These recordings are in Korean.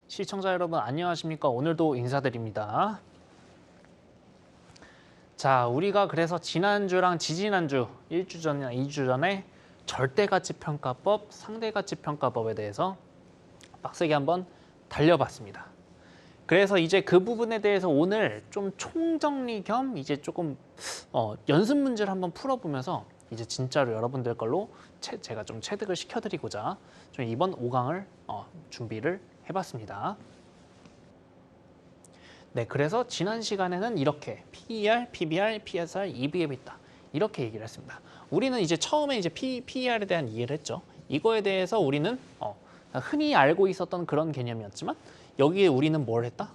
시청자 여러분 안녕하십니까? 오늘도 인사드립니다. 자, 우리가 그래서 지난주랑 지지난주 1주 전이나 2주 전에 절대가치평가법, 상대가치평가법에 대해서 빡세게 한번 달려봤습니다. 그래서 이제 그 부분에 대해서 오늘 좀 총정리 겸 이제 조금 연습 문제를 한번 풀어보면서 이제 진짜로 여러분들 걸로 제가 좀 체득을 시켜드리고자 좀 이번 5강을 준비를 해봤습니다. 네, 그래서 지난 시간에는 이렇게 PER, PBR, PSR, EV에 있다 이렇게 얘기를 했습니다. 우리는 이제 처음에 이제 PER에 대한 이해를 했죠. 이거에 대해서 우리는 흔히 알고 있었던 그런 개념이었지만 여기에 우리는 뭘 했다?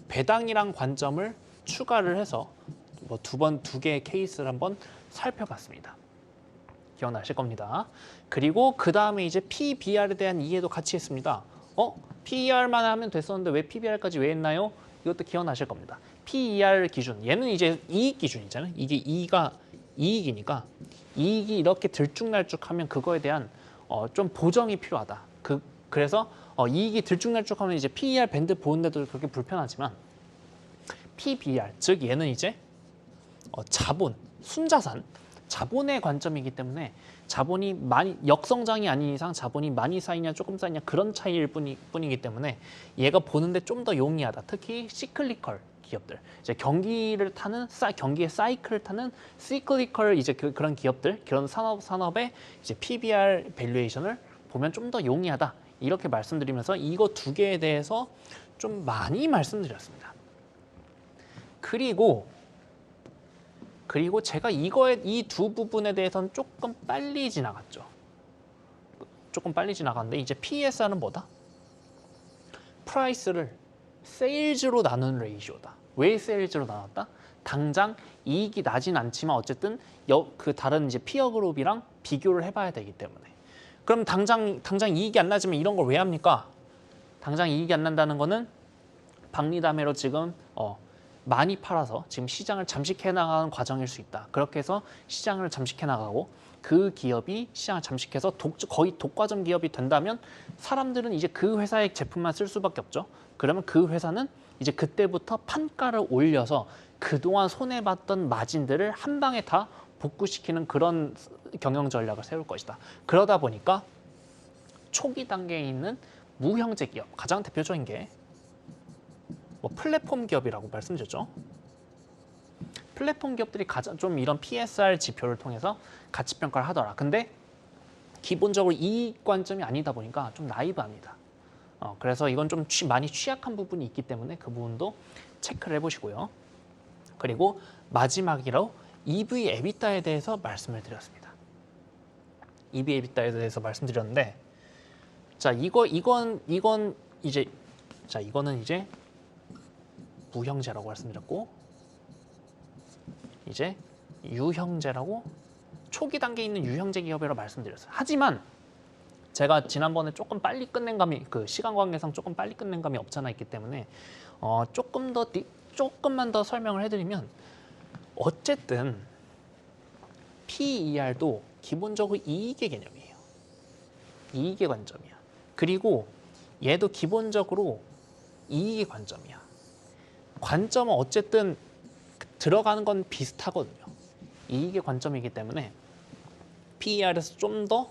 배당이랑 관점을 추가를 해서 뭐 두 개의 케이스를 한번 살펴봤습니다. 기억나실 겁니다. 그리고 그 다음에 이제 PBR에 대한 이해도 같이 했습니다. PER만 하면 됐었는데 왜 PBR까지 왜 했나요? 이것도 기억나실 겁니다. PER 기준, 얘는 이제 이익 기준이잖아요. 이게 이익이니까 이익이 이렇게 들쭉날쭉하면 그거에 대한 좀 보정이 필요하다. 그래서 이익이 들쭉날쭉하면 이제 PER 밴드 보는데도 그렇게 불편하지만 PBR, 즉 얘는 이제 자본, 순자산, 자본의 관점이기 때문에 자본이 많이 역성장이 아닌 이상 자본이 많이 쌓이냐 조금 쌓이냐 그런 차이일 뿐이기 때문에 얘가 보는데 좀 더 용이하다. 특히 시클리컬 기업들, 이제 경기의 사이클을 타는 시클리컬 이제 그런 기업들, 그런 산업의 이제 PBR 밸류에이션을 보면 좀 더 용이하다. 이렇게 말씀드리면서 이거 두 개에 대해서 좀 많이 말씀드렸습니다. 그리고 제가 이 두 부분에 대해서는 조금 빨리 지나갔죠. 조금 빨리 지나갔는데 이제 PSR은 뭐다? 프라이스를 세일즈로 나누는 레이시오다. 왜 세일즈로 나눴다? 당장 이익이 나진 않지만 어쨌든 그 다른 이제 피어 그룹이랑 비교를 해봐야 되기 때문에. 그럼 당장 이익이 안 나지만 이런 걸 왜 합니까? 당장 이익이 안 난다는 거는 박리담회로 지금 많이 팔아서 지금 시장을 잠식해 나가는 과정일 수 있다. 그렇게 해서 시장을 잠식해 나가고 그 기업이 시장을 잠식해서 거의 독과점 기업이 된다면 사람들은 이제 그 회사의 제품만 쓸 수밖에 없죠. 그러면 그 회사는 이제 그때부터 판가를 올려서 그동안 손해봤던 마진들을 한 방에 다 복구시키는 그런 경영 전략을 세울 것이다. 그러다 보니까 초기 단계에 있는 무형제 기업, 가장 대표적인 게 플랫폼 기업이라고 말씀드렸죠. 플랫폼 기업들이 가장 좀 이런 PSR 지표를 통해서 가치 평가를 하더라. 근데 기본적으로 이익 관점이 아니다 보니까 좀 나이브합니다. 그래서 이건 좀 많이 취약한 부분이 있기 때문에 그 부분도 체크를 해보시고요. 그리고 마지막으로 EV 에비타에 대해서 말씀을 드렸습니다. EV 에비타에 대해서 말씀드렸는데, 자 이거는 이제 무형제라고 말씀드렸고, 이제 유형제라고 초기 단계에 있는 유형제 기업이라고 말씀드렸어요. 하지만 제가 지난번에 조금 빨리 끝낸 감이 시간 관계상 조금 빨리 끝낸 감이 없잖아 있기 때문에 조금만 더 설명을 해드리면, 어쨌든 PER도 기본적으로 이익의 개념이에요. 이익의 관점이야. 그리고 얘도 기본적으로 이익의 관점이야. 관점은 어쨌든 들어가는 건 비슷하거든요. 이익의 관점이기 때문에 PER에서 좀 더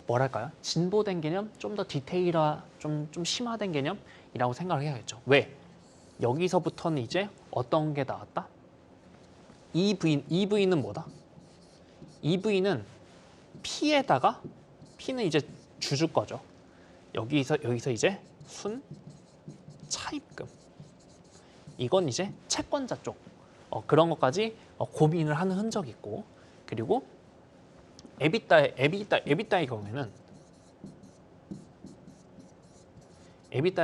뭐랄까요? 진보된 개념, 좀 더 좀 심화된 개념이라고 생각을 해야겠죠. 왜? 여기서부터는 이제 어떤 게 나왔다? EV는 뭐다? EV는 P에다가 P는 이제 주주 거죠. 여기서 이제 순 차입금. 이건 이제 채권자 쪽 그런 것까지 고민을 하는 흔적이 있고, 그리고 에비타의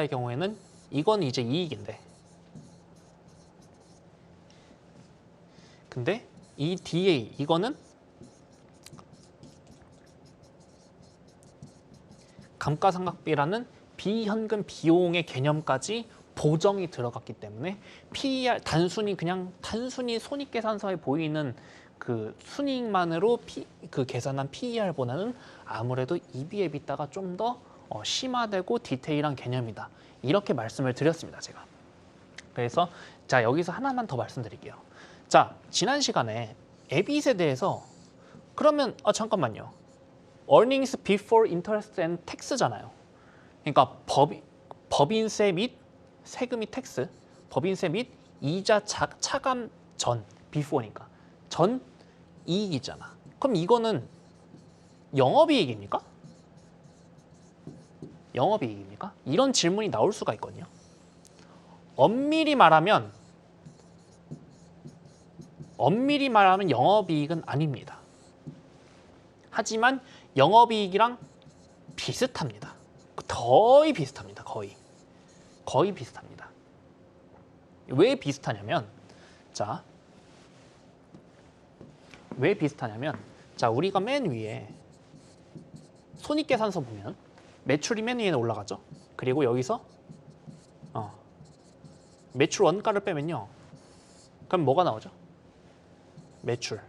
경우에는 이건 이제 이익인데, 근데 이 DA 이거는 감가상각비라는 비현금 비용의 개념까지 보정이 들어갔기 때문에 PER 단순히 손익계산서에 보이는 그 순이익만으로 계산한 PER보다는 아무래도 EV/EBITDA가 좀 더 심화되고 디테일한 개념이다. 이렇게 말씀을 드렸습니다, 제가. 그래서 자, 여기서 하나만 더 말씀드릴게요. 자, 지난 시간에 에빗에 대해서 그러면 잠깐만요. earnings before interest and tax잖아요. 그러니까 법인세 및 세금이 텍스, 법인세 및 이자 차감 전, before니까 전 이익이잖아. 그럼 이거는 영업이익입니까? 영업이익입니까? 이런 질문이 나올 수가 있거든요. 엄밀히 말하면 영업이익은 아닙니다. 하지만 영업이익이랑 비슷합니다. 거의 비슷합니다. 거의 비슷합니다. 왜 비슷하냐면 자, 우리가 맨 위에 손익계산서 보면 매출이 맨 위에 올라가죠. 그리고 여기서 매출 원가를 빼면요. 그럼 뭐가 나오죠? 매출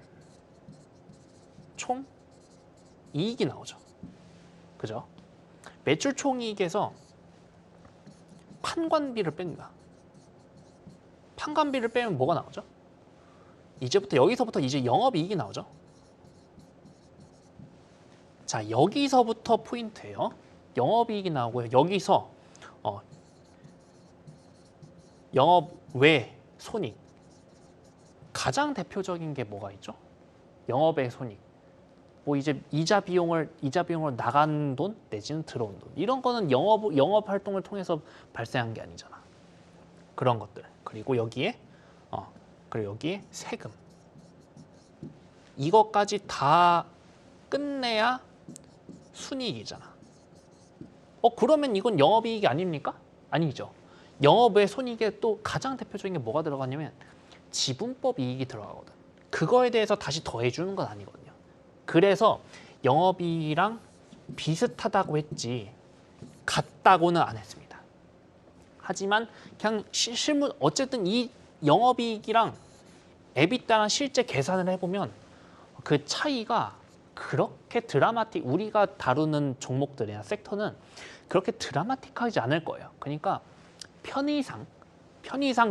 총 이익이 나오죠. 그죠? 매출 총이익에서 판관비를 뺍니다. 판관비를 빼면 뭐가 나오죠? 여기서부터 이제 영업이익이 나오죠. 자, 여기서부터 포인트예요. 영업이익이 나오고요. 여기서 영업 외 손익. 가장 대표적인 게 뭐가 있죠? 영업의 손익. 뭐 이제 이자 비용을 나간 돈 내지는 들어온 돈. 이런 거는 영업 활동을 통해서 발생한 게 아니잖아. 그런 것들. 그리고 여기에 세금. 이것까지 다 끝내야 순이익이잖아. 그러면 이건 영업이익이 아닙니까? 아니죠. 영업의 손익에 또 가장 대표적인 게 뭐가 들어가냐면 지분법 이익이 들어가거든. 그거에 대해서 다시 더해주는 건 아니거든요. 그래서 영업이익이랑 비슷하다고 했지 같다고는 안 했습니다. 하지만 그냥 실무 어쨌든 이 영업이익이랑 에비타랑 실제 계산을 해보면 그 차이가 그렇게 우리가 다루는 종목들이나 섹터는 그렇게 드라마틱하지 않을 거예요. 그러니까 편의상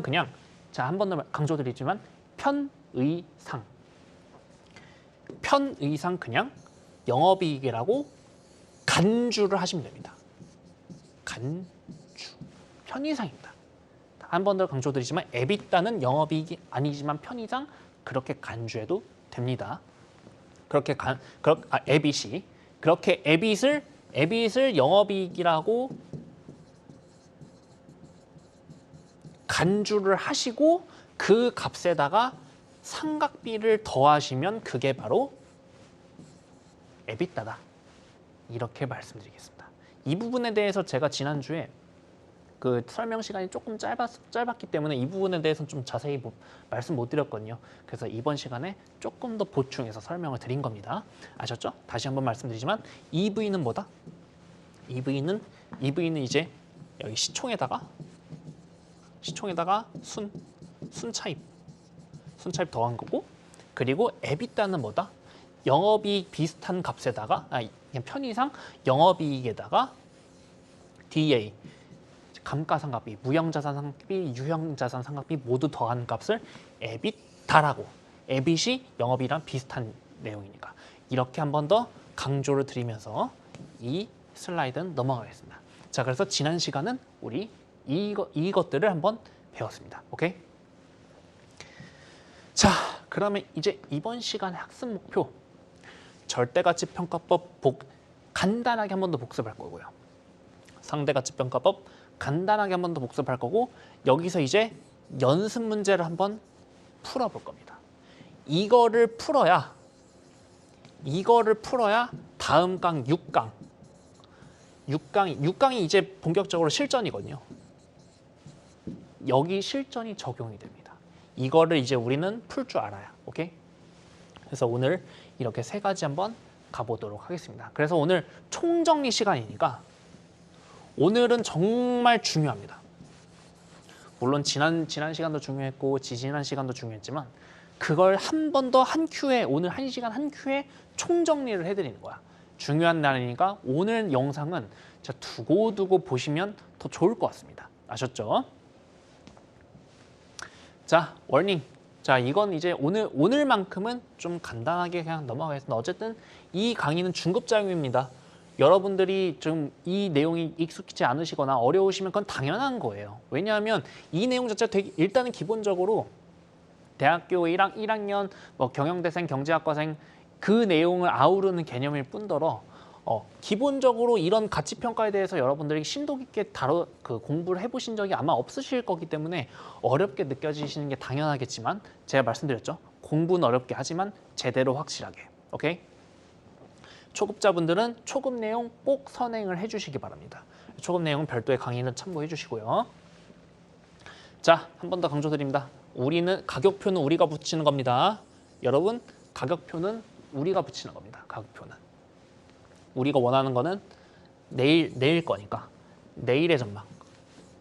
그냥 자, 한 번 더 강조드리지만 편의상 그냥 영업이익이라고 간주를 하시면 됩니다. 간주 편의상입니다. 한 번 더 강조드리지만 에비타는 영업이익이 아니지만 편의상 그렇게 간주해도 됩니다. 에빗이 그렇게 에빗을 영업이익이라고 간주를 하시고 그 값에다가 상각비를 더하시면 그게 바로 에비타다. 이렇게 말씀드리겠습니다. 이 부분에 대해서 제가 지난주에 그 설명 시간이 조금 짧았기 때문에 이 부분에 대해서는 좀 자세히 말씀 못 드렸거든요. 그래서 이번 시간에 조금 더 보충해서 설명을 드린 겁니다. 아셨죠? 다시 한번 말씀드리지만 EV는 뭐다? EV는 이제 여기 시총에다가 순차입 더한 거고, 그리고 에비타는 뭐다? 영업이익 비슷한 값에다가 그냥 편의상 영업이익에다가 DA 감가상각비, 무형자산 상각비, 유형자산 상각비 모두 더한 값을 에비타라고. 에빗이 영업이랑 비슷한 내용이니까 이렇게 한 번 더 강조를 드리면서 이 슬라이드는 넘어가겠습니다. 자, 그래서 지난 시간은 우리 이것들을 한번 배웠습니다. 오케이? 자, 그러면 이제 이번 시간의 학습 목표 절대가치평가법 간단하게 한 번 더 복습할 거고요. 상대가치평가법 간단하게 한 번 더 복습할 거고, 여기서 이제 연습 문제를 한번 풀어볼 겁니다. 이거를 풀어야 다음 강 6강이 이제 본격적으로 실전이거든요. 여기 실전이 적용이 됩니다. 이거를 이제 우리는 풀 줄 알아야. 오케이? 그래서 오늘 이렇게 세 가지 한번 가보도록 하겠습니다. 그래서 오늘 총정리 시간이니까 오늘은 정말 중요합니다. 물론 지난 시간도 중요했고 지지난 시간도 중요했지만 그걸 한 번 더 한 큐에, 오늘 1시간 한 큐에 총정리를 해드리는 거야. 중요한 날이니까 오늘 영상은 진짜 두고두고 보시면 더 좋을 것 같습니다. 아셨죠? 자, 워닝. 자, 이건 이제 오늘만큼은 좀 간단하게 그냥 넘어가겠습니다. 어쨌든 이 강의는 중급자용입니다. 여러분들이 좀 이 내용이 익숙하지 않으시거나 어려우시면 그건 당연한 거예요. 왜냐하면 이 내용 자체가 되게 일단은 기본적으로 대학교 1학년 뭐 경영대생, 경제학과생 그 내용을 아우르는 개념일 뿐더러 기본적으로 이런 가치평가에 대해서 여러분들이 심도 깊게 공부를 해보신 적이 아마 없으실 거기 때문에 어렵게 느껴지시는 게 당연하겠지만 제가 말씀드렸죠. 공부는 어렵게 하지만 제대로 확실하게. 오케이? 초급자분들은 초급 내용 꼭 선행을 해주시기 바랍니다. 초급 내용은 별도의 강의는 참고해 주시고요. 자, 한 번 더 강조드립니다. 가격표는 우리가 붙이는 겁니다. 여러분, 가격표는 우리가 붙이는 겁니다. 가격표는. 우리가 원하는 거는 내일 거니까. 내일의 전망,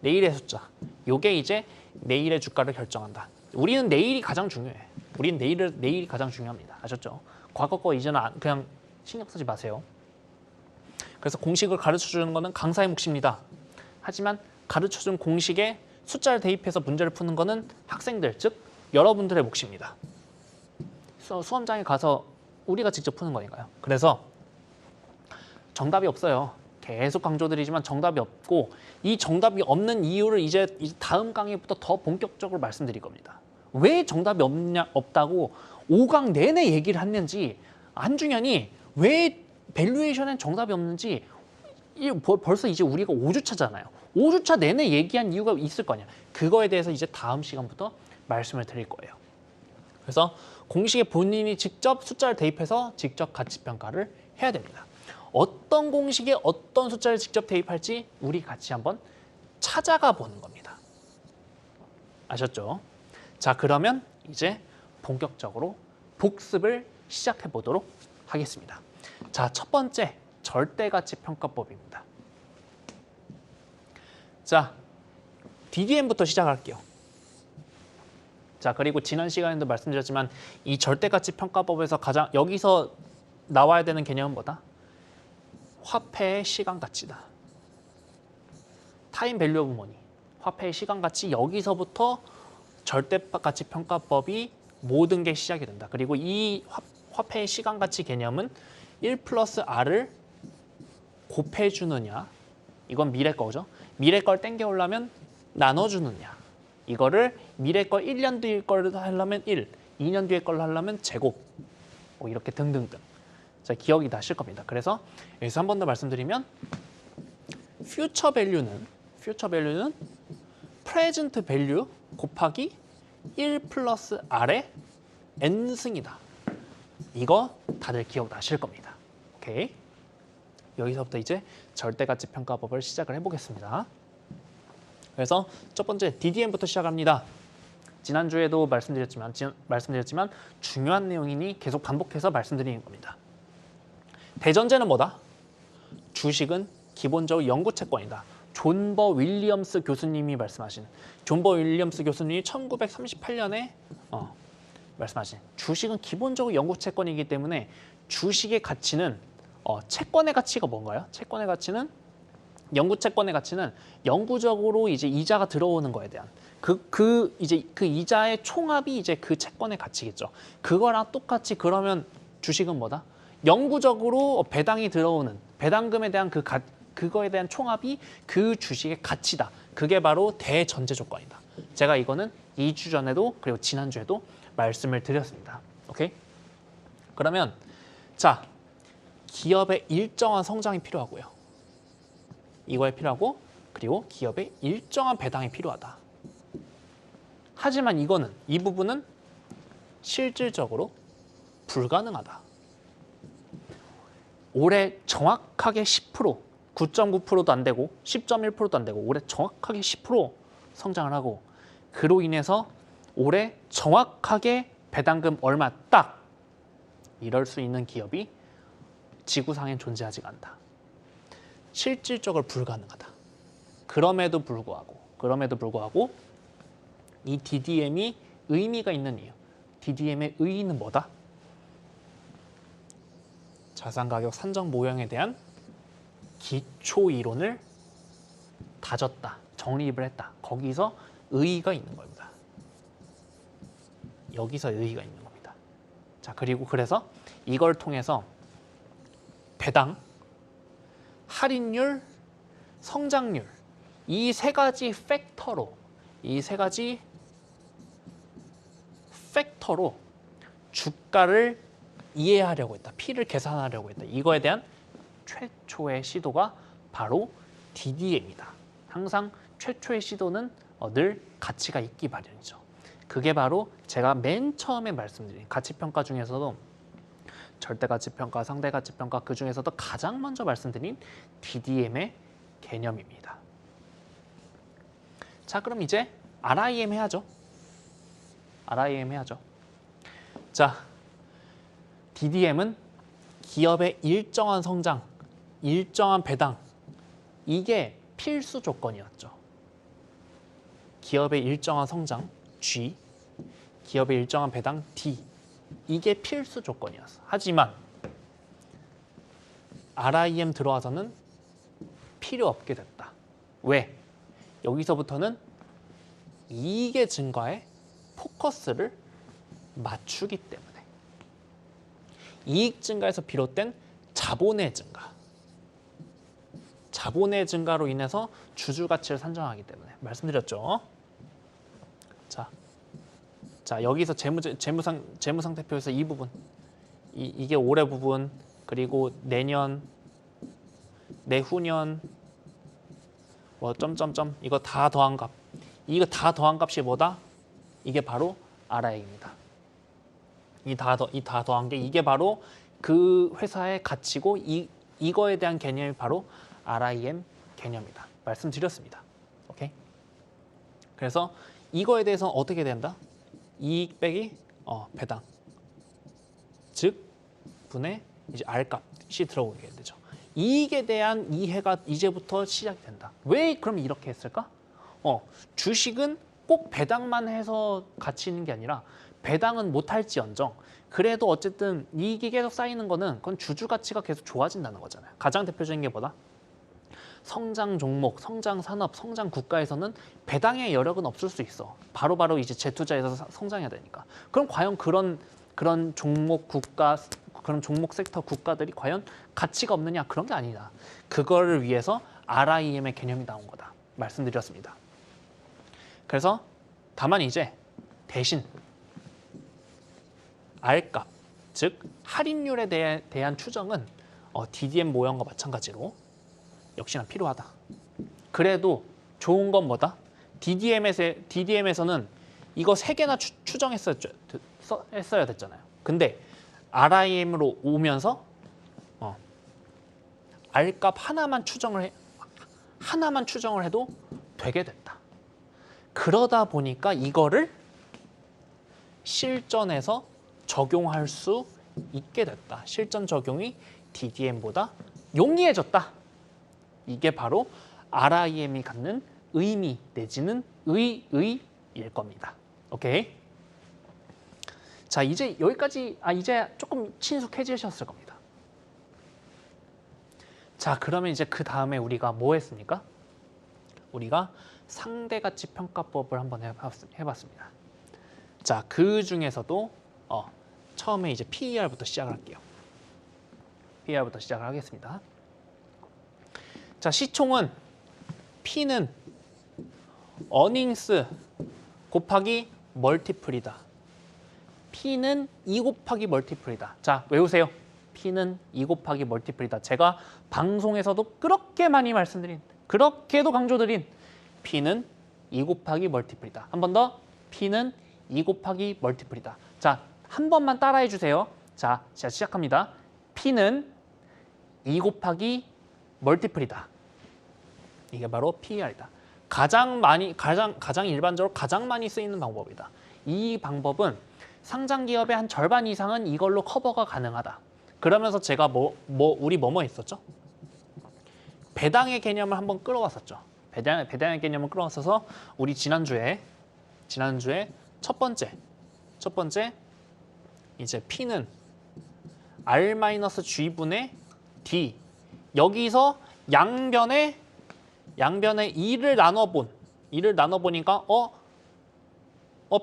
내일의 숫자. 요게 이제 내일의 주가를 결정한다. 우리는 내일이 가장 중요해. 우리는 내일이 가장 중요합니다. 아셨죠? 과거 거 이제는 그냥 신경 쓰지 마세요. 그래서 공식을 가르쳐주는 거는 강사의 몫입니다. 하지만 가르쳐준 공식에 숫자를 대입해서 문제를 푸는 거는 학생들, 즉 여러분들의 몫입니다. 수험장에 가서 우리가 직접 푸는 거니까요. 그래서 정답이 없어요. 계속 강조드리지만 정답이 없고 이 정답이 없는 이유를 이제 다음 강의부터 더 본격적으로 말씀드릴 겁니다. 왜 정답이 없다고 5강 내내 얘기를 했는지 한중현이 왜 밸류에이션엔 정답이 없는지 벌써 이제 우리가 5주차잖아요. 5주차 내내 얘기한 이유가 있을 거냐. 그거에 대해서 이제 다음 시간부터 말씀을 드릴 거예요. 그래서 공식에 본인이 직접 숫자를 대입해서 직접 가치평가를 해야 됩니다. 어떤 공식에 어떤 숫자를 직접 대입할지 우리 같이 한번 찾아가 보는 겁니다. 아셨죠? 자, 그러면 이제 본격적으로 복습을 시작해 보도록 하겠습니다. 자, 첫 번째 절대가치평가법입니다. 자, DDM부터 시작할게요. 자, 그리고 지난 시간에도 말씀드렸지만 이 절대가치평가법에서 여기서 나와야 되는 개념은 뭐다? 화폐의 시간가치다. 타임 밸류 오브 머니. 화폐의 시간가치, 여기서부터 절대가치평가법이 모든 게 시작이 된다. 그리고 이 화폐의 시간가치 개념은 1 플러스 R을 곱해주느냐, 이건 미래 거죠. 미래 걸 땡겨오려면 나눠주느냐, 이거를 미래 거 1년 뒤 걸 하려면 1, 2년 뒤에 걸 하려면 제곱, 뭐 이렇게 등등등. 자, 기억이 나실 겁니다. 그래서 여기서 한 번 더 말씀드리면 퓨처 밸류는 프레젠트 밸류 곱하기 1 플러스 R의 n승이다. 이거 다들 기억 나실 겁니다. 오케이? 여기서부터 이제 절대가치평가법을 시작을 해보겠습니다. 그래서 첫 번째 DDM부터 시작합니다. 지난주에도 말씀드렸지만 중요한 내용이니 계속 반복해서 말씀드리는 겁니다. 대전제는 뭐다? 주식은 기본적으로 영구채권이다. 존버 윌리엄스 교수님이 말씀하신, 존버 윌리엄스 교수님이 1938년에 말씀하신 주식은 기본적으로 영구채권이기 때문에 주식의 가치는 채권의 가치가 뭔가요? 채권의 가치는 영구채권의 가치는 영구적으로 이제 이자가 들어오는 거에 대한 그 이자의 총합이 이제 그 채권의 가치겠죠. 그거랑 똑같이 그러면 주식은 뭐다? 영구적으로 배당이 들어오는 배당금에 대한 그거에 대한 총합이 그 주식의 가치다. 그게 바로 대전제 조건이다. 제가 이거는 2주 전에도 그리고 지난주에도 말씀을 드렸습니다. 오케이? 그러면 자, 기업의 일정한 성장이 필요하고요. 이거에 필요하고 그리고 기업의 일정한 배당이 필요하다. 하지만 이 부분은 실질적으로 불가능하다. 올해 정확하게 10%, 9.9%도 안 되고 10.1%도 안 되고 올해 정확하게 10% 성장을 하고 그로 인해서 올해 정확하게 배당금 얼마 딱 이럴 수 있는 기업이 지구상엔 존재하지 않는다. 실질적으로 불가능하다. 그럼에도 불구하고 이 DDM이 의미가 있는 이유. DDM의 의의는 뭐다? 자산가격 산정 모형에 대한 기초 이론을 다졌다, 정립을 했다. 거기서 의의가 있는 겁니다. 여기서 의의가 있는 겁니다. 자, 그리고 그래서 이걸 통해서 배당, 할인율, 성장률 이 세 가지 팩터로 주가를 이해하려고 했다. P를 계산하려고 했다. 이거에 대한 최초의 시도가 바로 DDA입니다. 항상 최초의 시도는 늘 가치가 있기 마련이죠. 그게 바로 제가 맨 처음에 말씀드린 가치평가 중에서도 절대가치평가, 상대가치평가 그 중에서도 가장 먼저 말씀드린 DDM의 개념입니다. 자, 그럼 이제 RIM 해야죠. RIM 해야죠. 자, DDM은 기업의 일정한 성장, 일정한 배당 이게 필수 조건이었죠. 기업의 일정한 성장 G, 기업의 일정한 배당 D 이게 필수 조건이었어. 하지만 RIM 들어와서는 필요 없게 됐다. 왜? 여기서부터는 이익의 증가에 포커스를 맞추기 때문에 이익 증가에서 비롯된 자본의 증가, 자본의 증가로 인해서 주주 가치를 산정하기 때문에 말씀드렸죠. 자 여기서 재무상태표에서 이 부분, 이게 올해 부분, 그리고 내년, 내후년, 뭐 점점점 이거 다 더한 값, 이거 다 더한 값이 뭐다? 이게 바로 RI입니다. 이 다 더한 게 이게 바로 그 회사의 가치고 이거에 대한 개념이 바로 RIM 개념이다. 말씀드렸습니다. 오케이? 그래서 이거에 대해서는 어떻게 된다? 이익 빼기 배당, 즉 분의 이제 R값이 들어오게 되죠. 이익에 대한 이해가 이제부터 시작이 된다. 왜 그럼 이렇게 했을까? 주식은 꼭 배당만 해서 가치 있는 게 아니라 배당은 못할지언정 그래도 어쨌든 이익이 계속 쌓이는 거는 그건 주주 가치가 계속 좋아진다는 거잖아요. 가장 대표적인 게 뭐다? 성장 종목, 성장 산업, 성장 국가에서는 배당의 여력은 없을 수 있어. 바로바로 이제 재투자해서 성장해야 되니까. 그럼 과연 그런 종목 국가, 그런 종목 섹터 국가들이 과연 가치가 없느냐? 그런 게 아니다. 그거를 위해서 RIM의 개념이 나온 거다. 말씀드렸습니다. 그래서 다만 이제 대신 R값, 즉 할인율에 대한 추정은 DDM 모형과 마찬가지로 역시나 필요하다. 그래도 좋은 건 뭐다? DDM에서는 이거 3개나 추정했어야 됐잖아요. 근데 RIM으로 오면서 R값 하나만 추정을 해도 되게 됐다. 그러다 보니까 이거를 실전에서 적용할 수 있게 됐다. 실전 적용이 DDM보다 용이해졌다. 이게 바로 RIM이 갖는 의미 내지는 의의일 겁니다. 오케이? 자, 이제 여기까지 이제 조금 친숙해지셨을 겁니다. 자, 그러면 이제 그 다음에 우리가 뭐 했습니까? 우리가 상대가치평가법을 한번 해봤습니다. 자, 그 중에서도 처음에 이제 PER부터 시작을 할게요. PER부터 시작을 하겠습니다. 자, 시총은 P는 earnings 곱하기 멀티플이다. P는 2 곱하기 멀티플이다. 자, 외우세요. P는 2 곱하기 멀티플이다. 제가 방송에서도 그렇게 많이 말씀드린, 그렇게도 강조드린 P는 2 곱하기 멀티플이다. 한 번 더. P는 2 곱하기 멀티플이다. 자, 한 번만 따라해 주세요. 자, 시작합니다. P는 2 곱하기 멀티플이다. 이게 바로 PER이다. 가장 일반적으로 가장 많이 쓰이는 방법이다. 이 방법은 상장 기업의 한 절반 이상은 이걸로 커버가 가능하다. 그러면서 제가 우리 뭐뭐 했었죠? 배당의 개념을 한번 끌어왔었죠. 배당의 개념을 끌어왔어서 우리 지난주에 첫 번째 이제 P는 R-G분의 D. 여기서 양변에 2를 나눠보니까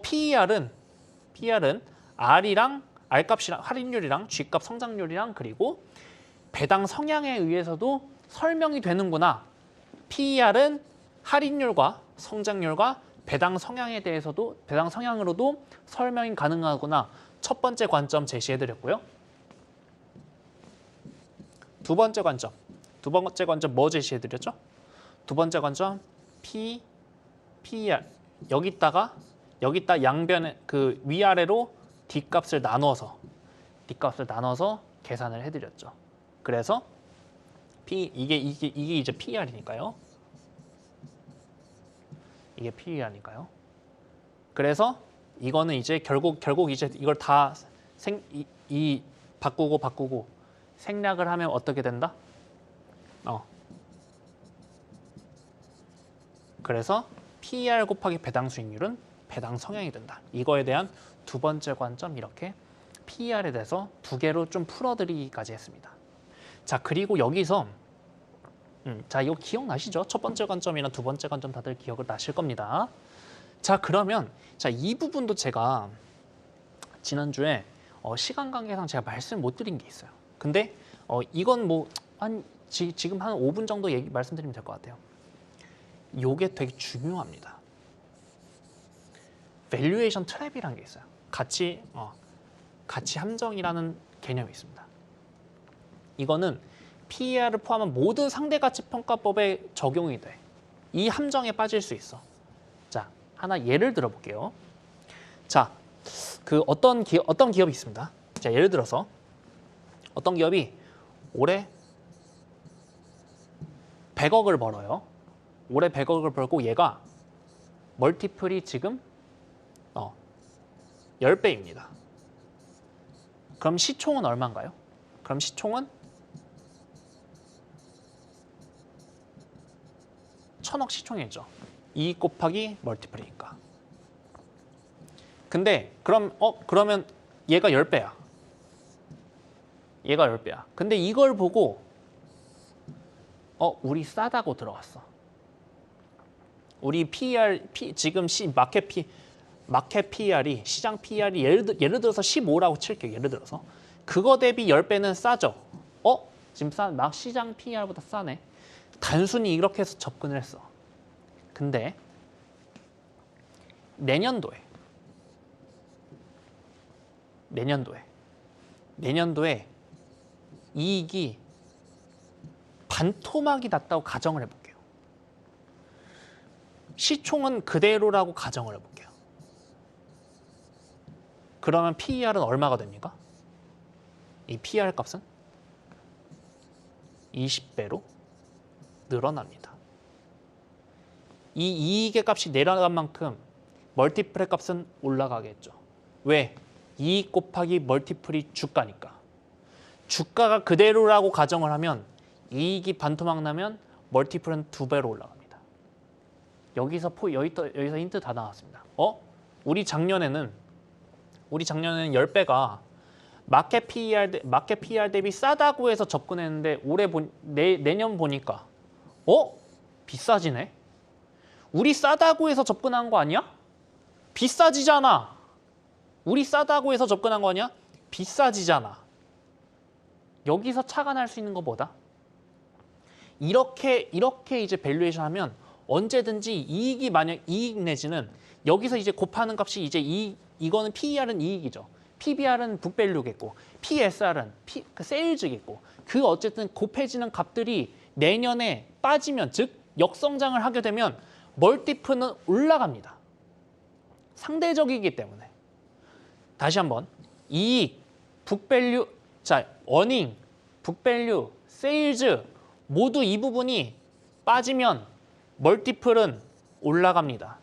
PER은 R이랑 R값이랑 할인율이랑 G값 성장률이랑 그리고 배당 성향에 의해서도 설명이 되는구나. PER은 할인율과 성장률과 배당 성향에 대해서도 배당 성향으로도 설명이 가능하구나. 첫 번째 관점 제시해드렸고요. 두 번째 관점 뭐 제시해드렸죠? 두 번째 관점 PER 여기다 양변에 그 위아래로 D값을 나눠서 계산을 해드렸죠. 그래서 이게 이제 PER이니까요. 이게 PER이니까요. 그래서 이거는 이제 결국 이제 이걸 다 바꾸고 생략을 하면 어떻게 된다? 그래서 PER 곱하기 배당 수익률은 배당 성향이 된다. 이거에 대한 두 번째 관점 이렇게 PER에 대해서 두 개로 좀 풀어드리기까지 했습니다. 자, 그리고 여기서 자, 이거 기억나시죠? 첫 번째 관점이랑 두 번째 관점 다들 기억을 나실 겁니다. 자, 그러면 이 부분도 제가 지난주에 시간 관계상 제가 말씀 못 드린 게 있어요. 근데 이건 뭐 지금 한 5분 정도 말씀드리면 될 것 같아요. 요게 되게 중요합니다. 밸류에이션 트랩이라는 게 있어요. 가치 함정이라는 개념이 있습니다. 이거는 PER을 포함한 모든 상대가치평가법에 적용이 돼. 이 함정에 빠질 수 있어. 자, 하나 예를 들어 볼게요. 자, 그 어떤 기업이 있습니다. 자, 예를 들어서 어떤 기업이 올해 100억을 벌어요. 올해 100억을 벌고 얘가 멀티플이 지금 10배입니다. 그럼 시총은 얼마인가요? 그럼 시총은 1000억 시총이죠. 2 곱하기 멀티플이니까. 근데 그러면 얘가 10배야. 얘가 10배야. 근데 이걸 보고 우리 싸다고 들어왔어. 우리 PER 지금 마켓 PER이 시장 PER이 예를 들어서 15라고 칠게요. 예를 들어서 그거 대비 10배는 싸죠. 지금 시장 PER보다 싸네. 단순히 이렇게 해서 접근을 했어. 근데 내년도에 이익이 반토막이 났다고 가정을 해볼게요. 시총은 그대로라고 가정을 해볼게요. 그러면 PER은 얼마가 됩니까? 이 PER 값은 20배로 늘어납니다. 이 이익의 값이 내려간 만큼 멀티플의 값은 올라가겠죠. 왜? 이익 곱하기 멀티플이 주가니까. 주가가 그대로라고 가정을 하면 이익이 반토막 나면 멀티플은 2배로 올라갑니다. 여기서 힌트 다 나왔습니다. 우리 작년에는 10배가 마켓 PER 대비 싸다고 해서 접근했는데 내년 보니까 비싸지네. 우리 싸다고 해서 접근한 거 아니야? 비싸지잖아. 우리 싸다고 해서 접근한 거 아니야? 비싸지잖아. 여기서 차가 날 수 있는 거 뭐다? 이렇게 이제 밸류에이션 하면 언제든지 이익이 만약 이익 내지는 여기서 이제 곱하는 값이 이제 이거는 PER은 이익이죠. PBR은 북밸류겠고 PSR은 세일즈겠고 그 어쨌든 곱해지는 값들이 내년에 빠지면 즉 역성장을 하게 되면 멀티플은 올라갑니다. 상대적이기 때문에. 다시 한번 이익, 북밸류, 어닝, 북밸류, 세일즈 모두 이 부분이 빠지면 멀티플은 올라갑니다.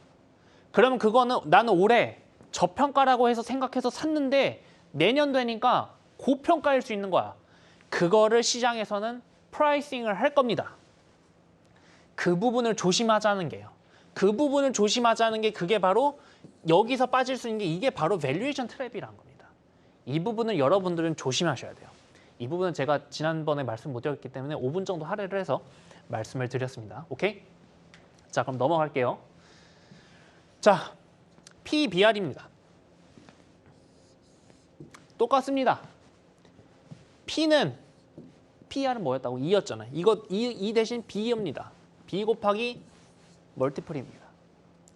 그러면 그거는 나는 올해 저평가라고 해서 생각해서 샀는데 내년 되니까 고평가일 수 있는 거야. 그거를 시장에서는 프라이싱을 할 겁니다. 그 부분을 조심하자는 게요. 그 부분을 조심하자는 게 그게 바로 여기서 빠질 수 있는 게 이게 바로 밸류에이션 트랩이라는 겁니다. 이 부분을 여러분들은 조심하셔야 돼요. 이 부분은 제가 지난번에 말씀 못 드렸기 때문에 5분 정도 할애를 해서 말씀을 드렸습니다. 오케이? 자, 그럼 넘어갈게요. 자, PBR입니다. 똑같습니다. P는 PR은 뭐였다고? 2였잖아요. 이거 2 대신 B입니다. B 곱하기 멀티플입니다.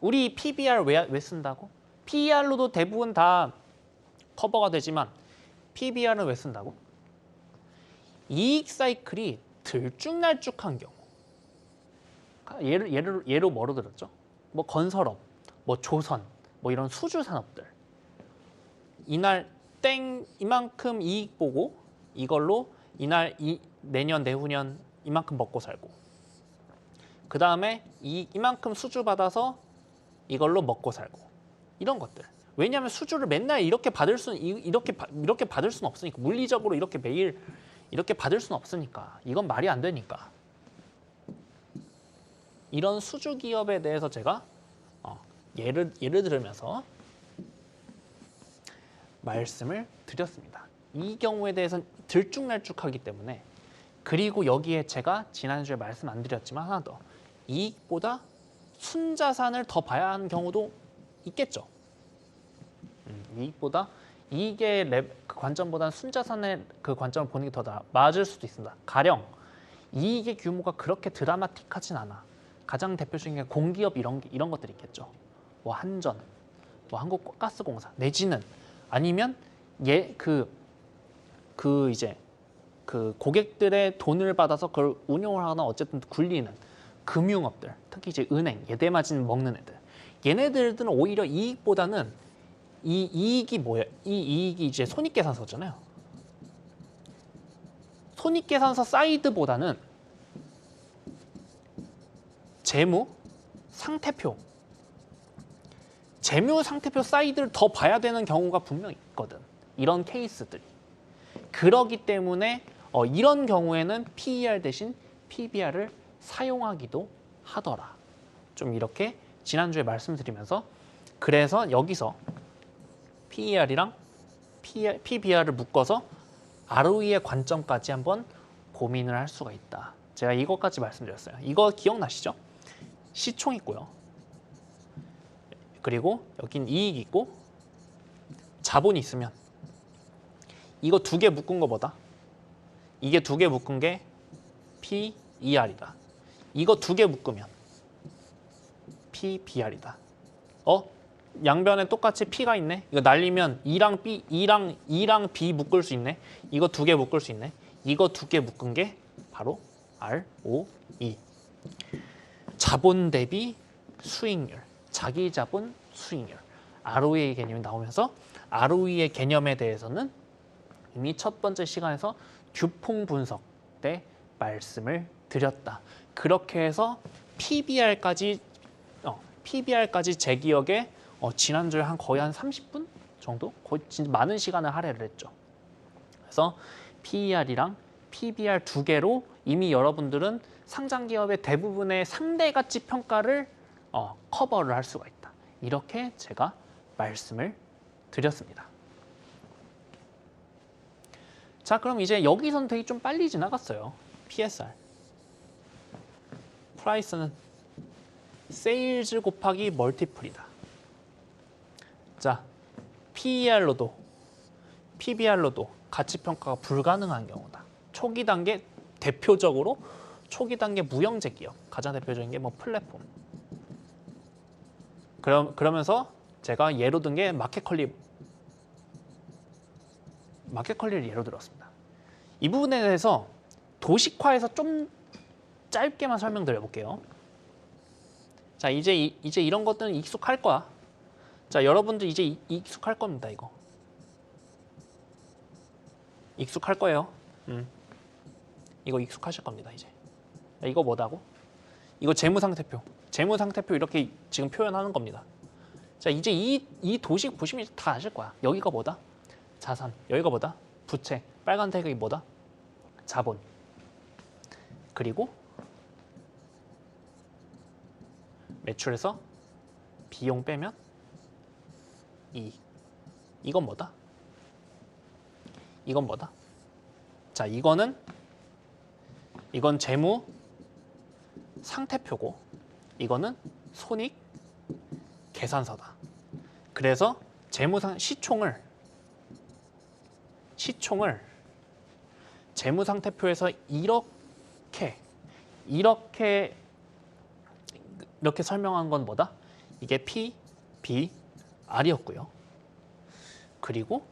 우리 PBR 왜 쓴다고? PER로도 대부분 다 커버가 되지만 PBR은 왜 쓴다고? 이익 사이클이 들쭉날쭉한 경우. 예로 뭐로 들었죠? 뭐 건설업, 뭐 조선, 뭐 이런 수주 산업들. 이날 땡 이만큼 이익 보고 이걸로 내년 내후년 이만큼 먹고 살고. 그 다음에 이만큼 수주 받아서 이걸로 먹고 살고. 이런 것들. 왜냐하면 수주를 맨날 이렇게 받을 수는 없으니까, 물리적으로 이렇게 매일 이렇게 받을 수는 없으니까, 이건 말이 안 되니까. 이런 수주 기업에 대해서 제가 예를 들으면서 말씀을 드렸습니다. 이 경우에 대해서는 들쭉날쭉하기 때문에, 그리고 여기에 제가 지난주에 말씀 안 드렸지만 하나 더, 이익보다 순자산을 더 봐야 하는 경우도 있겠죠. 이익의 그 관점보다는 순자산의 그 관점을 보는 게 더 맞을 수도 있습니다. 가령 이익의 규모가 그렇게 드라마틱하진 않아. 가장 대표적인 게 공기업 이런 것들이 있겠죠. 뭐 한전, 뭐 한국가스공사, 내지는 아니면 그 고객들의 돈을 받아서 그걸 운용을 하거나 어쨌든 굴리는 금융업들, 특히 이제 은행, 예대마진 먹는 애들. 얘네들은 오히려 이익보다는 이 이익이 뭐예요? 이 이익이 이제 손익계산서잖아요. 손익계산서 사이드보다는 재무 상태표 사이드를 더 봐야 되는 경우가 분명히 있거든. 이런 케이스들이. 그러기 때문에 이런 경우에는 PER 대신 PBR을 사용하기도 하더라. 좀 이렇게 지난주에 말씀드리면서, 그래서 여기서 PER이랑 PBR을 묶어서 ROE의 관점까지 한번 고민을 할 수가 있다. 제가 이것까지 말씀드렸어요. 이거 기억나시죠? 시총 있고요. 그리고 여긴 이익 있고 자본이 있으면 이거 두 개 묶은 거보다 이게 두 개 묶은 게 PER이다. 이거 두 개 묶으면 PBR이다. 양변에 똑같이 P가 있네. 이거 날리면 E랑 B 묶을 수 있네. 이거 두 개 묶을 수 있네. 이거 두 개 묶은 게 바로 ROE. 자본 대비 수익률, 자기 자본 수익률. ROE의 개념이 나오면서 ROE의 개념에 대해서는 이미 첫 번째 시간에서 규폭 분석 때 말씀을 드렸다. 그렇게 해서 PBR까지 제 기억에 지난주에 거의 한 30분 정도? 거의 진짜 많은 시간을 할애를 했죠. 그래서 PER이랑 PBR 두 개로 이미 여러분들은 상장기업의 대부분의 상대가치 평가를 커버를 할 수가 있다. 이렇게 제가 말씀을 드렸습니다. 자, 그럼 이제 여기선 되게 좀 빨리 지나갔어요. PSR. 프라이스는 세일즈 곱하기 멀티플이다. 자, PER로도 PBR로도 가치평가가 불가능한 경우다. 초기 단계 대표적으로 초기 단계 무형제 기업, 가장 대표적인 게 뭐 플랫폼. 그러면서 제가 예로 든 게 마켓컬리를 예로 들었습니다. 이 부분에 대해서 도식화해서 좀 짧게만 설명드려 볼게요. 자, 이제 이런 것들은 익숙할 거야. 자, 여러분들 이제 익숙할 겁니다. 이거 익숙할 거예요. 이거 익숙하실 겁니다. 이제 이거 뭐다고? 이거 재무상태표 이렇게 지금 표현하는 겁니다. 자, 이제 이 도식 보시면 다 아실 거야. 여기가 뭐다? 자산. 여기가 뭐다? 부채. 빨간 색이 뭐다? 자본. 그리고 매출에서 비용 빼면 이익. 이건 뭐다? 자, 이건 재무 상태표고 이거는 손익 계산서다. 그래서 시총을 재무 상태표에서 이렇게 설명한 건 뭐다? 이게 P, B, R이었고요. 그리고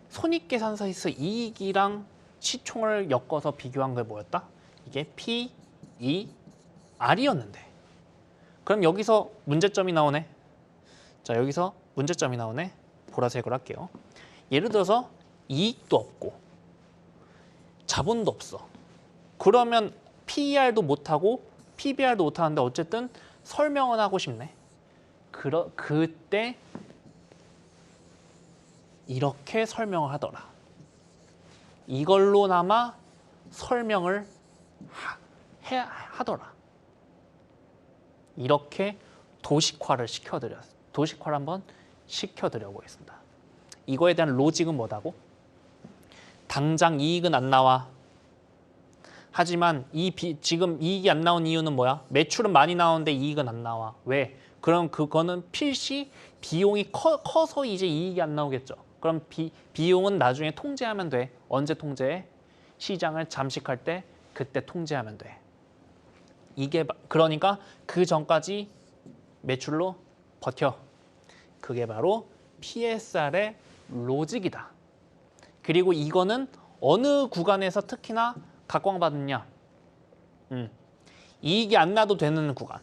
손익계산서에서 이익이랑 시총을 엮어서 비교한 게 뭐였다? 이게 P, E, R이었는데 그럼 여기서 문제점이 나오네. 자, 여기서 문제점이 나오네. 보라색으로 할게요. 예를 들어서 이익도 없고 자본도 없어. 그러면 PER도 못하고 PBR도 못하는데 어쨌든 설명은 하고 싶네. 그때 이렇게 설명을 하더라. 이걸로나마 설명을 하더라. 이렇게 도식화를 한번 시켜드려 보겠습니다. 이거에 대한 로직은 뭐다고? 당장 이익은 안 나와. 하지만 지금 이익이 안 나온 이유는 뭐야? 매출은 많이 나오는데 이익은 안 나와. 왜? 그럼 그거는 필시 비용이 커서 이제 이익이 안 나오겠죠. 그럼 비용은 나중에 통제하면 돼. 언제 통제해? 시장을 잠식할 때 그때 통제하면 돼. 그러니까 그 전까지 매출로 버텨. 그게 바로 PSR의 로직이다. 그리고 이거는 어느 구간에서 특히나 각광받느냐? 이익이 안 나도 되는 구간.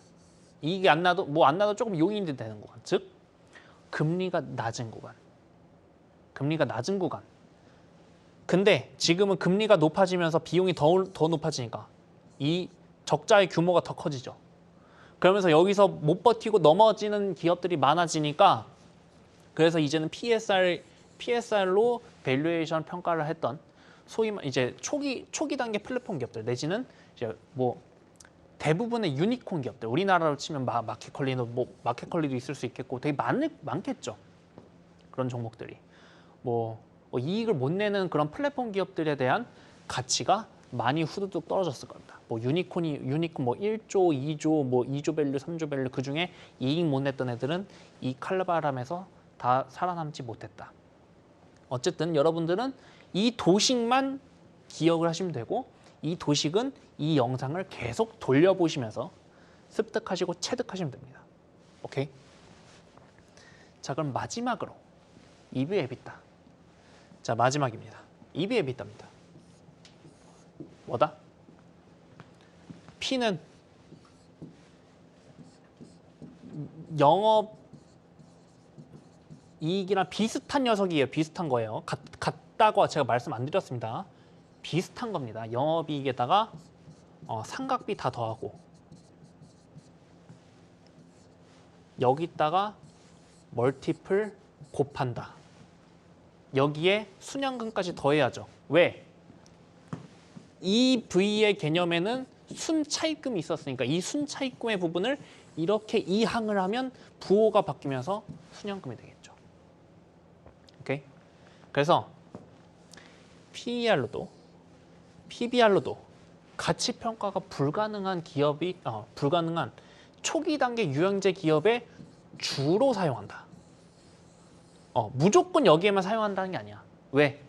이익이 안 나도 안 나도 조금 용인이 되는 구간. 즉 금리가 낮은 구간. 근데 지금은 금리가 높아지면서 비용이 더 높아지니까 이 적자의 규모가 더 커지죠. 그러면서 여기서 못 버티고 넘어지는 기업들이 많아지니까 그래서 이제는 PSR로 밸류에이션 평가를 했던 소위 이제 초기 단계 플랫폼 기업들 내지는 이제 뭐 대부분의 유니콘 기업들, 우리나라로 치면 마켓컬리도 있을 수 있겠고 되게 많겠죠. 그런 종목들이 뭐 이익을 못 내는 그런 플랫폼 기업들에 대한 가치가 많이 후두둑 떨어졌을 겁니다. 뭐 유니콘 뭐 1조, 2조, 뭐 2조 밸류, 3조 밸류 그 중에 이익 못 냈던 애들은 이 칼바람에서 다 살아남지 못했다. 어쨌든 여러분들은 이 도식만 기억을 하시면 되고 이 도식은 이 영상을 계속 돌려보시면서 습득하시고 체득하시면 됩니다. 오케이? 자, 그럼 마지막으로 EV 에비타. 자, 마지막입니다. EV 에비타입니다. 뭐다? P는 영업 이익이랑 비슷한 녀석이에요. 비슷한 거예요. 같다고 제가 말씀 안 드렸습니다. 비슷한 겁니다. 영업이익에다가 상각비 다 더하고 여기다가 멀티플 곱한다. 여기에 순양금까지 더해야죠. 왜? 이 V의 개념에는 순차입금이 있었으니까 이 순차입금의 부분을 이렇게 이항을 하면 부호가 바뀌면서 순양금이 되겠죠. 오케이? 그래서 PER로도 PBR로도 가치 평가가 불가능한 불가능한 초기 단계 유형제 기업에 주로 사용한다. 무조건 여기에만 사용한다는 게 아니야. 왜?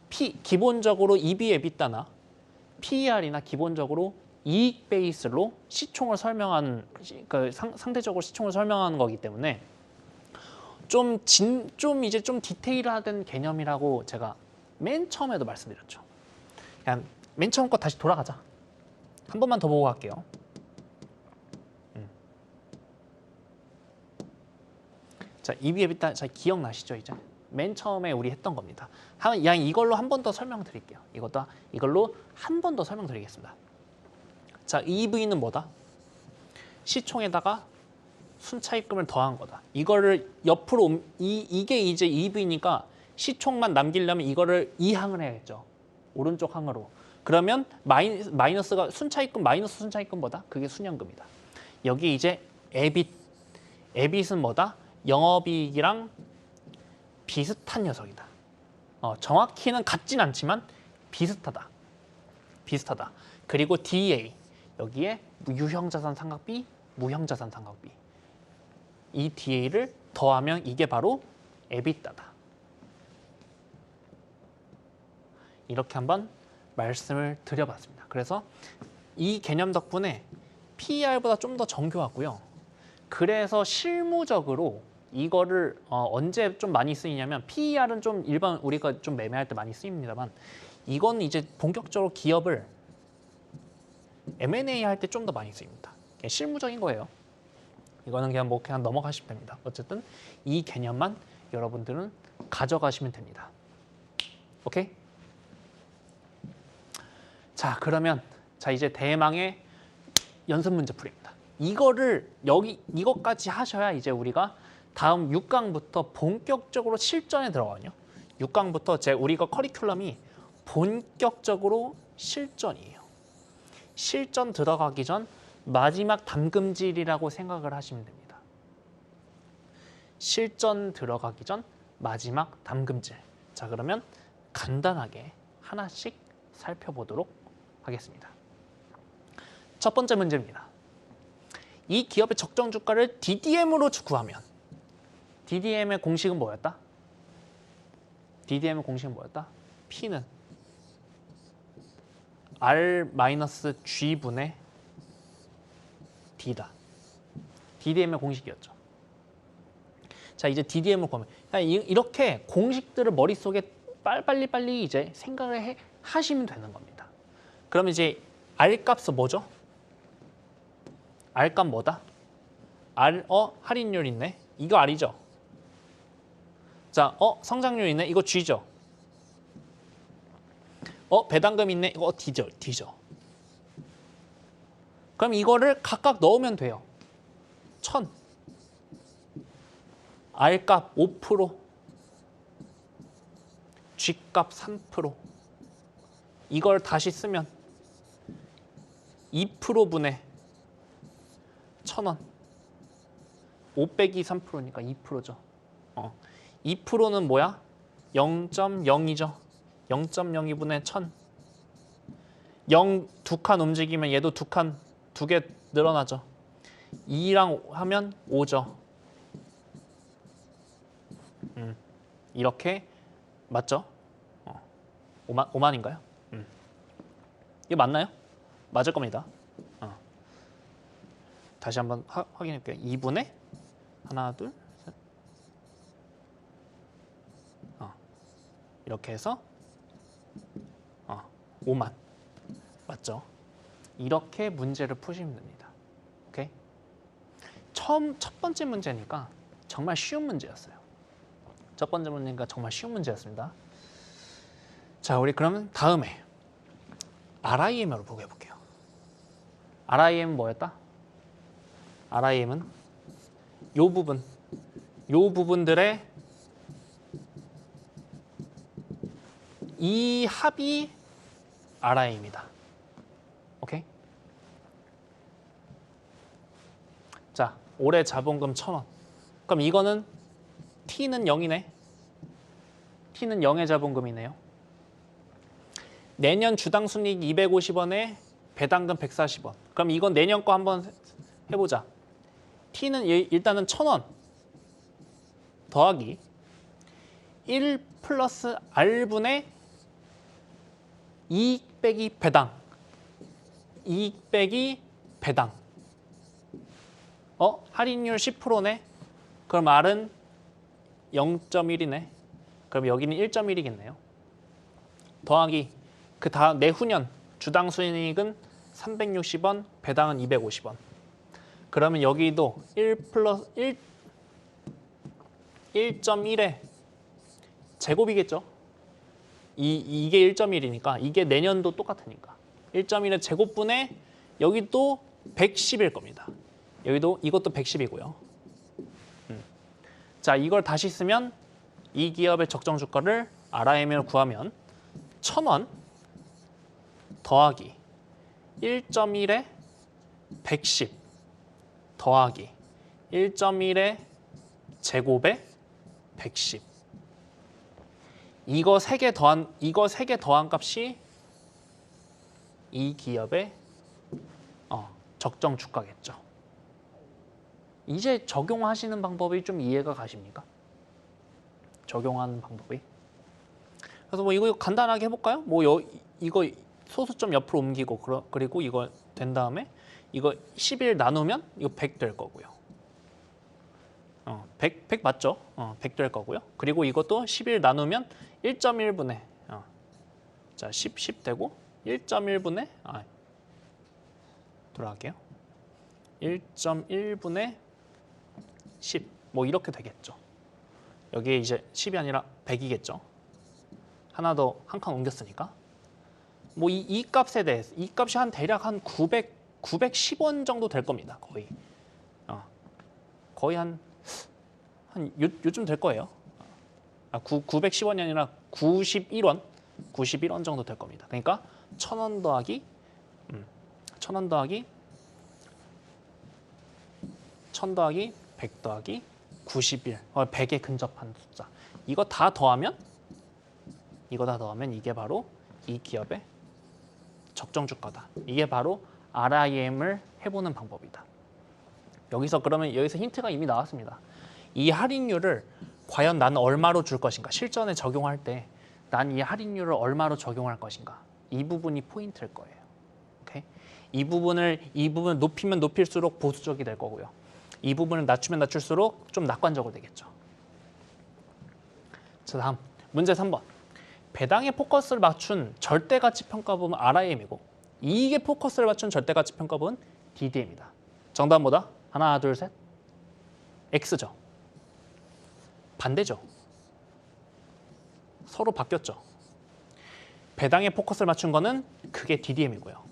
기본적으로 EV, EBITDA나 PER이나 기본적으로 이익 베이스로 시총을 설명하는 상대적으로 시총을 설명하는 거기 때문에 좀 디테일화된 개념이라고 제가 맨 처음에도 말씀드렸죠. 그냥 맨 처음 거 다시 돌아가자. 한 번만 더 보고 갈게요. 자, EV, EBITDA 잘 기억나시죠? 이제 맨 처음에 우리 했던 겁니다. 이걸로 한 번 더 설명드릴게요. 이걸로 한 번 더 설명드리겠습니다. 자, EV는 뭐다? 시총에다가 순차입금을 더한 거다. 이거를 옆으로 이게 이제 EV니까 시총만 남기려면 이거를 이항을 해야겠죠. 오른쪽 항으로. 그러면 마이너스가 순차입금 마이너스 순차입금보다 그게 순양금이다. 여기 이제 EBIT은 뭐다? 영업이익이랑 비슷한 녀석이다. 정확히는 같진 않지만 비슷하다. 비슷하다. 그리고 DA 여기에 유형자산 삼각비, 무형자산 삼각비. 이 DA를 더하면 이게 바로 에비타다. 이렇게 한번 말씀을 드려봤습니다. 그래서 이 개념 덕분에 PER보다 좀 더 정교하고요. 그래서 실무적으로 이거를 언제 좀 많이 쓰이냐면 PER은 좀 일반 우리가 좀 매매할 때 많이 쓰입니다만 이건 이제 본격적으로 기업을 M&A 할 때 좀 더 많이 쓰입니다. 실무적인 거예요. 이거는 그냥 뭐 그냥 넘어가시면 됩니다. 어쨌든 이 개념만 여러분들은 가져가시면 됩니다. 오케이? 자, 그러면 자 이제 대망의 연습 문제 풀이입니다. 이것까지 하셔야 이제 우리가 다음 6강부터 본격적으로 실전에 들어가거든요. 6강부터 우리가 커리큘럼이 본격적으로 실전이에요. 실전 들어가기 전 마지막 담금질이라고 생각을 하시면 됩니다. 실전 들어가기 전 마지막 담금질. 자, 그러면 간단하게 하나씩 살펴보도록 하겠습니다. 첫 번째 문제입니다. 이 기업의 적정 주가를 DDM으로 구하면 DDM의 공식은 뭐였다? DDM의 공식은 뭐였다? P는 R-G분의 D다. DDM의 공식이었죠. 자, 이제 DDM을 구하면 이렇게 공식들을 머릿속에 빨리 이제 생각을 하시면 되는 겁니다. 그럼 이제 R 값은 뭐죠? R 값 뭐다? 할인율 있네. 이거 R이죠. 자, 성장률 있네. 이거 G죠. 배당금 있네. 이거 D죠. 그럼 이거를 각각 넣으면 돼요. 1000. R 값 5%. G 값 3%. 이걸 다시 쓰면 2%분의 1000원. 5 빼기 3%니까 2%죠. 2%는 뭐야? 0.02죠. 0.02분의 1000. 0 두 칸 움직이면 얘도 두 개 늘어나죠. 2랑 하면 5죠. 이렇게 맞죠? 5만인가요? 이거 맞나요? 맞을 겁니다. 다시 한번 확인해 볼게요. 2분의 하나, 둘, 셋. 이렇게 해서 5만. 맞죠? 이렇게 문제를 푸시면 됩니다. 오케이? 첫 번째 문제니까 정말 쉬운 문제였어요. 첫 번째 문제니까 정말 쉬운 문제였습니다. 자, 우리 그러면 다음에 RIM으로 보고 해볼게요. RIM은 뭐였다? RIM은 요 부분들의 이 합이 RIM이다. 오케이? 자, 올해 자본금 1000원. 그럼 이거는 T는 0이네. T는 0의 자본금이네요. 내년 주당 순이익 250원에 배당금 140원. 그럼 이건 내년 거 한번 해보자. T는 일단은 1000원 더하기 1 플러스 R분의 이익 빼기 배당. 이익 빼기 배당. 할인율 10%네. 그럼 R은 0.1이네. 그럼 여기는 1.1이겠네요. 더하기 그 다음 내후년 주당 순이익은 360원, 배당은 250원. 그러면 여기도 1 플러스 1.1의 제곱이겠죠? 이게 1.1이니까 이게 내년도 똑같으니까 1.1의 제곱분의 여기 또 110일 겁니다. 이것도 110이고요. 자, 이걸 다시 쓰면 이 기업의 적정 주가를 RIM을 구하면 1000원 더하기 1.1에 110 더하기 1.1의 제곱에 110. 이거 세 개 더한 값이 이 기업의 적정 주가겠죠. 이제 적용하시는 방법이 좀 이해가 가십니까? 적용하는 방법이. 그래서 뭐 이거 간단하게 해볼까요? 뭐 이거 소수점 옆으로 옮기고 그리고 이거 된 다음에 이거 11 나누면 이거 100 될 거고요. 100 맞죠? 100 될 거고요. 그리고 이것도 11 나누면 1.1분의 자 10 되고 1.1분의 돌아갈게요. 1.1분의 10 뭐 이렇게 되겠죠. 여기에 이제 10이 아니라 100이겠죠. 하나 더 한 칸 옮겼으니까. 뭐 이 값에 대해서 이 값이 한 대략 한 910원 정도 될 겁니다. 거의. 거의 한 요즘 될 거예요. 910원이 아니라 91원. 91원 정도 될 겁니다. 그러니까 1,000원 더하기 1,000원 더하기 1,000 더하기 100 더하기 91. 100에 근접한 숫자. 이거 다 더하면 이게 바로 이 기업의 적정 주가다. 이게 바로 RIM을 해보는 방법이다. 여기서 힌트가 이미 나왔습니다. 이 할인율을 과연 나는 얼마로 줄 것인가? 실전에 적용할 때 난 이 할인율을 얼마로 적용할 것인가? 이 부분이 포인트일 거예요. 오케이? 이 부분을 높이면 높일수록 보수적이 될 거고요. 이 부분을 낮추면 낮출수록 좀 낙관적으로 되겠죠. 자, 다음 문제 3번. 배당에 포커스를 맞춘 절대가치 평가법은 RIM이고 이익에 포커스를 맞춘 절대가치 평가법은 DDM이다. 정답은 뭐다? 하나, 둘, 셋. X죠. 반대죠. 서로 바뀌었죠. 배당에 포커스를 맞춘 거는 그게 DDM이고요.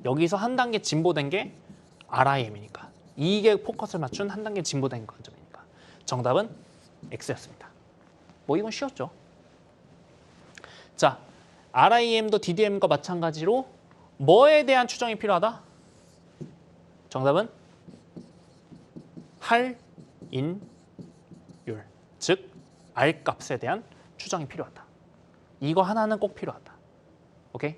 여기서 한 단계 진보된 게 RIM이니까. 이익에 포커스를 맞춘 한 단계 진보된 관점이니까. 정답은 X였습니다. 뭐 이건 쉬웠죠. 자, RIM도 DDM과 마찬가지로 뭐에 대한 추정이 필요하다? 정답은 할인율, 즉 R값에 대한 추정이 필요하다. 이거 하나는 꼭 필요하다. 오케이?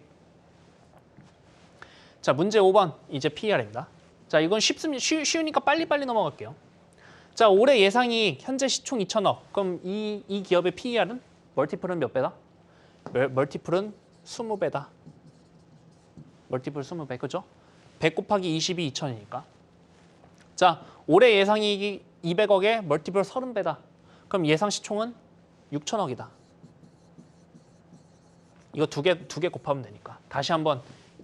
자, 문제 5번 이제 PER입니다. 자, 이건 쉬우니까 빨리빨리 넘어갈게요. 자, 올해 예상이익 현재 시총 2천억. 그럼 이 기업의 PER은 멀티플은 몇 배다? 멀티플은 20배다. 멀티플 20배, 그죠? 100 곱하기 20이 2천이니까. 자, 올해 예상이익이 200억에 멀티플 30배다. 그럼 예상 시총은 6천억이다. 이거 두 개 곱하면 되니까. 다시 한번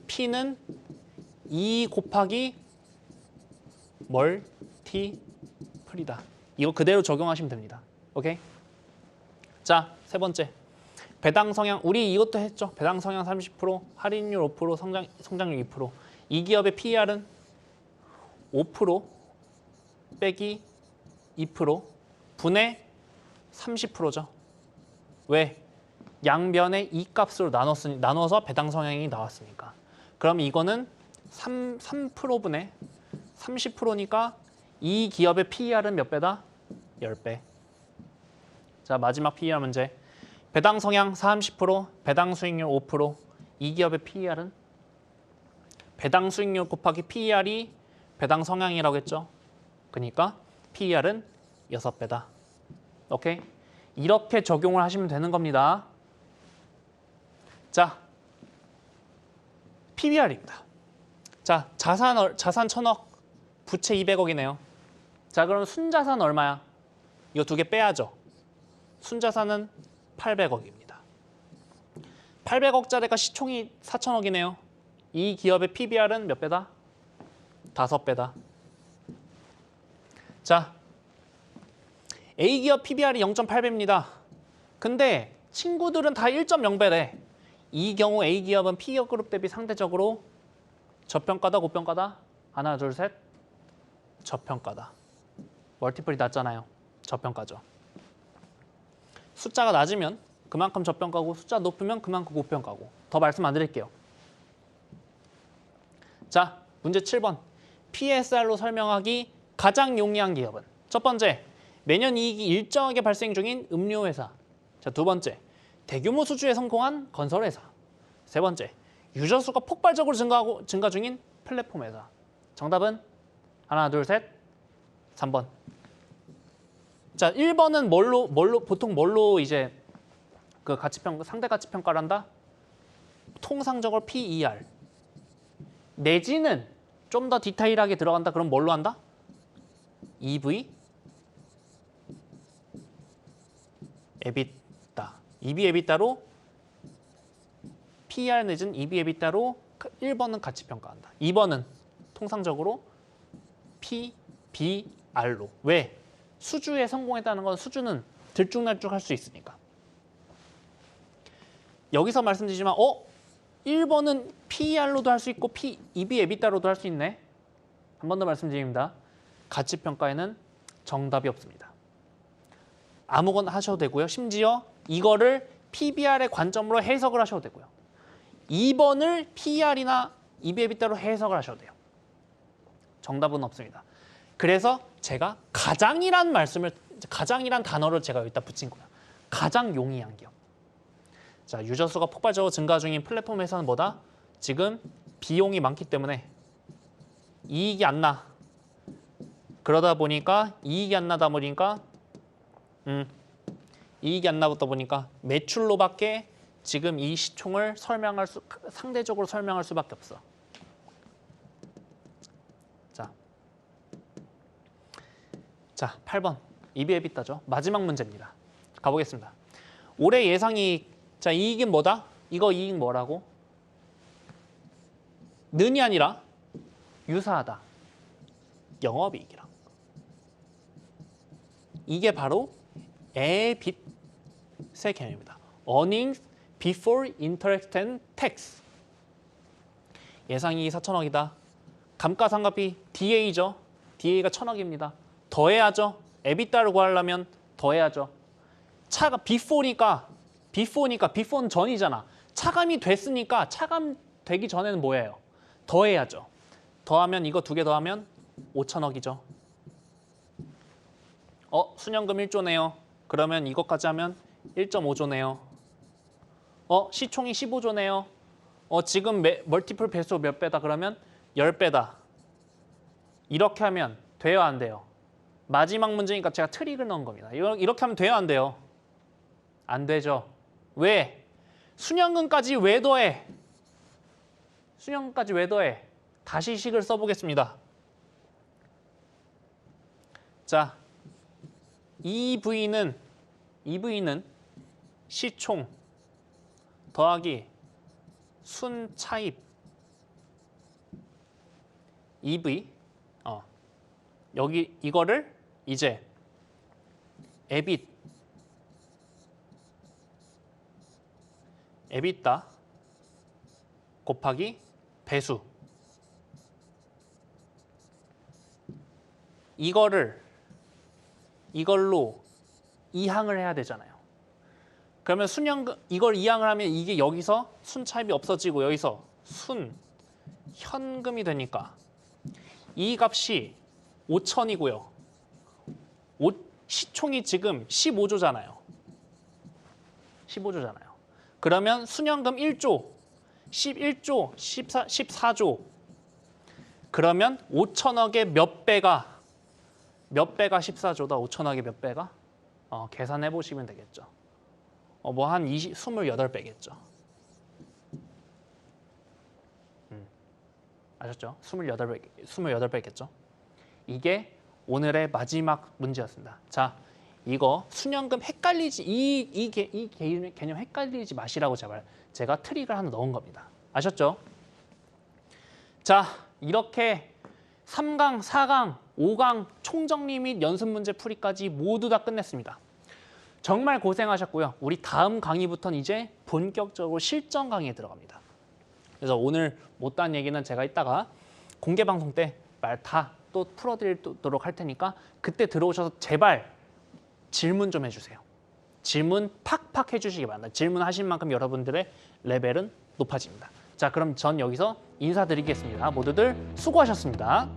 P는 2 곱하기 멀티플이다. 이거 그대로 적용하시면 됩니다. 오케이? 자, 세 번째. 배당 성향, 우리 이것도 했죠. 배당 성향 30%, 할인율 5%, 성장률 2%. 이 기업의 PER은 5% 빼기 2% 분의 30%죠. 왜? 양변의 이 값으로 나눠서 배당 성향이 나왔으니까. 그럼 이거는 3%분의 30%니까 이 기업의 PER은 몇 배다? 10배. 자, 마지막 PER 문제. 배당 성향 30%, 배당 수익률 5%. 이 기업의 PER은 배당 수익률 곱하기 PER이 배당 성향이라고 했죠. 그러니까 PER은 6배다. 오케이? 이렇게 적용을 하시면 되는 겁니다. 자, PBR입니다. 자, 자산 1,000억, 부채 200억이네요. 자, 그럼 순자산 얼마야? 이거 두 개 빼야죠. 순자산은 800억입니다. 800억짜리가 시총이 4천억이네요. 이 기업의 PBR은 몇 배다? 5배다. 자, A기업 PBR이 0.8배입니다. 근데 친구들은 다 1.0배래. 이 경우 A기업은 P기업 그룹 대비 상대적으로 저평가다, 고평가다? 하나, 둘, 셋. 저평가다. 멀티플이 낮잖아요. 저평가죠. 숫자가 낮으면 그만큼 저평가고 숫자 높으면 그만큼 고평가고. 더 말씀 안 드릴게요. 자, 문제 7번. PSR로 설명하기 가장 용이한 기업은? 첫 번째, 매년 이익이 일정하게 발생 중인 음료회사. 자, 두 번째, 대규모 수주에 성공한 건설회사. 세 번째, 유저 수가 폭발적으로 증가 중인 플랫폼 회사. 정답은 하나, 둘, 셋, 3번. 자, 1번은 보통 뭘로 이제 그 상대 가치 평가를 한다? 통상적으로 PER. 내지는 좀 더 디테일하게 들어간다. 그럼 뭘로 한다? EV, EBITDA. EV, EBITDA로 PER 내지는 EV, EBITDA로 1번은 가치 평가한다. 2번은 통상적으로 PBR로. 왜? 수주에 성공했다는 건 수주는 들쭉날쭉할 수 있으니까. 여기서 말씀드리지만 1번은 PER로도 할 수 있고 EV, EBITDA로도 할 수 있네. 한 번 더 말씀드립니다. 가치 평가에는 정답이 없습니다. 아무거나 하셔도 되고요. 심지어 이거를 PBR의 관점으로 해석을 하셔도 되고요. 2번을 PER이나 EV, EBITDA로 해석을 하셔도 돼요. 정답은 없습니다. 그래서 제가 가장이란 단어를 제가 여기다 붙인 거예요. 가장 용이한 기업. 자, 유저 수가 폭발적으로 증가 중인 플랫폼 회사는 뭐다? 지금 비용이 많기 때문에 이익이 안 나. 그러다 보니까 이익이 안 나다 보니까 매출로밖에 지금 이 시총을 상대적으로 설명할 수밖에 없어. 자, 8번 EV, EBITDA죠. 마지막 문제입니다. 가보겠습니다. 올해 예상이익. 자, 이익은 뭐다? 이거 이익 뭐라고? 는이 아니라 유사하다. 영업이익이랑. 이게 바로 EBIT의 개념입니다. Earnings Before Interest and Tax. 예상이익이 4천억이다. 감가상각비 DA죠. DA가 1,000억입니다. 더해야죠. EBITDA를 구하려면 더해야죠. before는 전이잖아. 차감이 됐으니까 차감되기 전에는 뭐예요? 더해야죠. 더하면 이거 2개 더하면 5천억이죠. 순연금 1조네요. 그러면 이것까지 하면 1.5조네요. 시총이 15조네요. 지금 멀티플 배수 몇 배다? 그러면 10배다. 이렇게 하면 돼요, 안 돼요? 마지막 문제니까 제가 트릭을 넣은 겁니다. 이렇게 하면 돼요, 안 돼요? 안 되죠. 왜? 순연금까지 왜 더해? 순연금까지 왜 더해? 다시 식을 써보겠습니다. 자, EV는 시총 더하기 순차입 EV. 여기 이거를 이제 EBITDA 곱하기 배수. 이걸로 이항을 해야 되잖아요. 그러면 이걸 이항을 하면 이게 여기서 순차입이 없어지고 여기서 순현금이 되니까 이 값이 5천이고요. 시총이 지금 15조잖아요. 그러면 순연금 1조, 11조, 14조. 그러면 5천억의 몇 배가 14조다. 5천억의 몇 배가? 계산해 보시면 되겠죠. 뭐 한 28배겠죠. 아셨죠? 28배겠죠. 이게 오늘의 마지막 문제였습니다. 자, 이거 순연금 헷갈리지, 이 개념 헷갈리지 마시라고 제가 트릭을 하나 넣은 겁니다. 아셨죠? 자, 이렇게 3강, 4강, 5강 총정리 및 연습 문제 풀이까지 모두 다 끝냈습니다. 정말 고생하셨고요. 우리 다음 강의부터는 이제 본격적으로 실전 강의에 들어갑니다. 그래서 오늘 못한 얘기는 제가 이따가 공개 방송 때 말 다 또 풀어드리도록 할 테니까 그때 들어오셔서 제발 질문 좀 해주세요. 질문 팍팍 해주시기 바랍니다. 질문하신 만큼 여러분들의 레벨은 높아집니다. 자, 그럼 전 여기서 인사드리겠습니다. 모두들 수고하셨습니다.